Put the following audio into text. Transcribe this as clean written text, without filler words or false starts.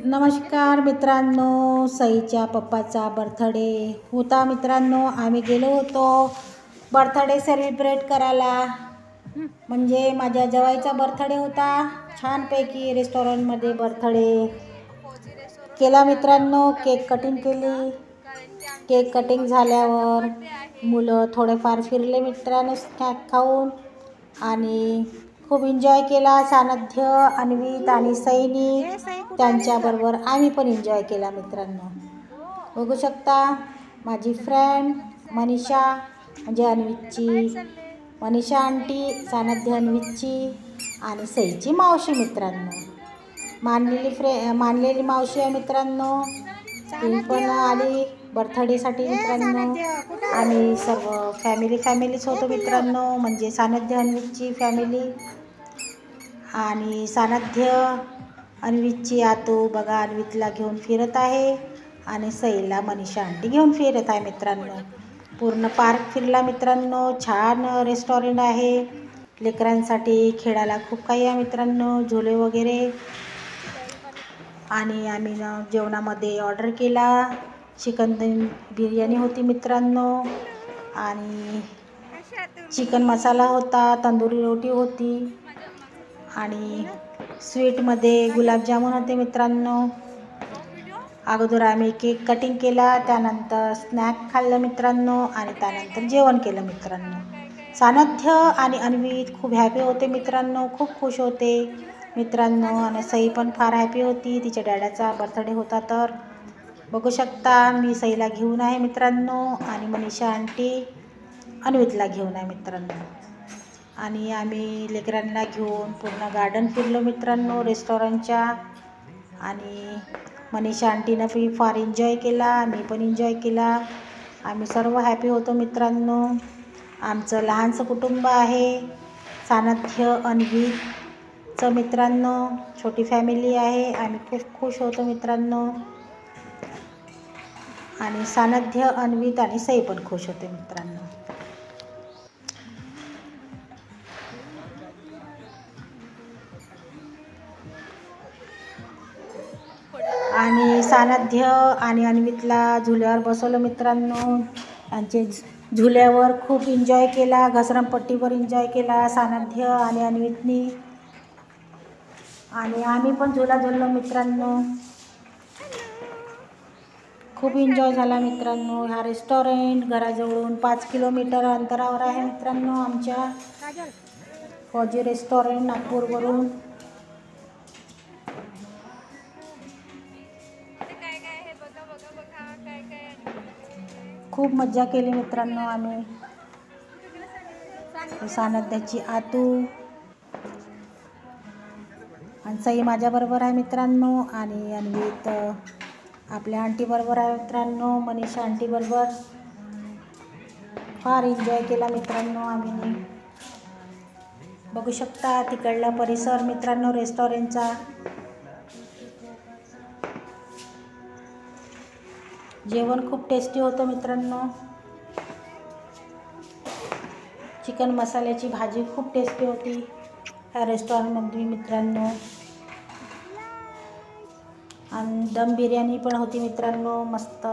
नमस्कार मित्रांनो, सईच्या पप्पाचा बर्थडे होता मित्रांनो. आम्ही गेलो होतो बर्थडे सेलिब्रेट करायला. म्हणजे माझ्या जवाईचा बर्थडे होता. छानपैकी रेस्टॉरंटमध्ये बर्थडे केला मित्रांनो. केक कटिंग केली. केक कटिंग झाल्यावर मुलं थोडेफार फिरले मित्रांनो स्नॅक खाऊन आणि खूप एन्जॉय केला. सानध्य, अन्वित आणि सईनी त्यांच्याबरोबर आम्ही पण एन्जॉय केला मित्रांनो. बघू शकता माझी फ्रेंड मनीषा, म्हणजे अन्वितची मनीषा आंटी, सानध्य अन्वितची आणि सईची मावशी मित्रांनो. मानलेली मावशी आहे मित्रांनो. ती पण आली बर्थडेसाठी मित्रांनो. आम्ही सर्व फॅमिलीच होतो मित्रांनो. म्हणजे सानध्य अन्वितची फॅमिली आणि सानध्य अन्वितची आतू बघा अन्वितला घेऊन फिरत आहे आणि सईला मनीषा आंटी घेऊन फिरत आहे मित्रांनो. पूर्ण पार्क फिरला मित्रांनो. छान रेस्टॉरंट आहे. लेकरांसाठी खेळायला खूप काही आहे मित्रांनो, झुले वगैरे. आणि आम्ही जेवणामध्ये ऑर्डर केला. चिकन बिर्याणी होती मित्रांनो आणि चिकन मसाला होता, तंदुरी रोटी होती आणि स्वीटमध्ये गुलाबजामुन होते मित्रांनो. अगोदर आम्ही केक कटिंग केला, त्यानंतर स्नॅक खाल्लं मित्रांनो आणि त्यानंतर जेवण केलं मित्रांनो. सानध्य आणि अन्वित खूप हॅपी होते मित्रांनो, खूप खुश होते मित्रांनो. आणि सई पण फार हॅपी होती, तिच्या डॅडाचा बर्थडे होता. तर बघू शकता मी सईला घेऊन आहे मित्रांनो आणि मनीषा आंटी अन्वितला घेऊन आहे मित्रांनो. आणि आम्ही लेकरांना घेऊन पूर्ण गार्डन फिरलो मित्रांनो रेस्टॉरंटच्या. आणि मनीषा आंटीनं पण फार एन्जॉय केला, मी पण एन्जॉय केला. आम्ही सर्व हॅपी होतो मित्रांनो. आमचं लहानसं कुटुंब आहे. सानध्य अन्वितचं मित्रांनो छोटी फॅमिली आहे. आम्ही खूप खुश होतो मित्रांनो. आणि सानध्य, अन्वित आणि सई पण खुश होते मित्रांनो. आणि सानध्य आणि अन्वितला झुल्यावर बसवलं मित्रांनो. त्यांचे झुल्यावर खूप एन्जॉय केला, घसरमपट्टीवर एन्जॉय केला सानध्य आणि अन्वितनी. आणि आम्ही पण झुला झुललो मित्रांनो. खूप एन्जॉय झाला मित्रांनो. हा रेस्टॉरंट घराजवळून 5 किलोमीटर अंतरावर आहे मित्रांनो. आमच्या फौजी रेस्टॉरंट नागपूरवरून. खूप मज्जा केली मित्रांनो आम्ही. सानध्याची आतू आणि सई माझ्याबरोबर आहे मित्रांनो. आणि अन्वित आपल्या आंटीबरोबर आहे मित्रांनो, मनीषा आंटीबरोबर. फार एन्जॉय केला मित्रांनो आम्ही. बघू शकता तिकडला परिसर मित्रांनो रेस्टॉरंटचा. जेवण खूप टेस्टी होतं मित्रांनो. चिकन मसाल्याची भाजी खूप टेस्टी होती ह्या रेस्टॉरंटमध्ये मित्रांनो. आणि दम बिर्याणी पण होती मित्रांनो मस्त.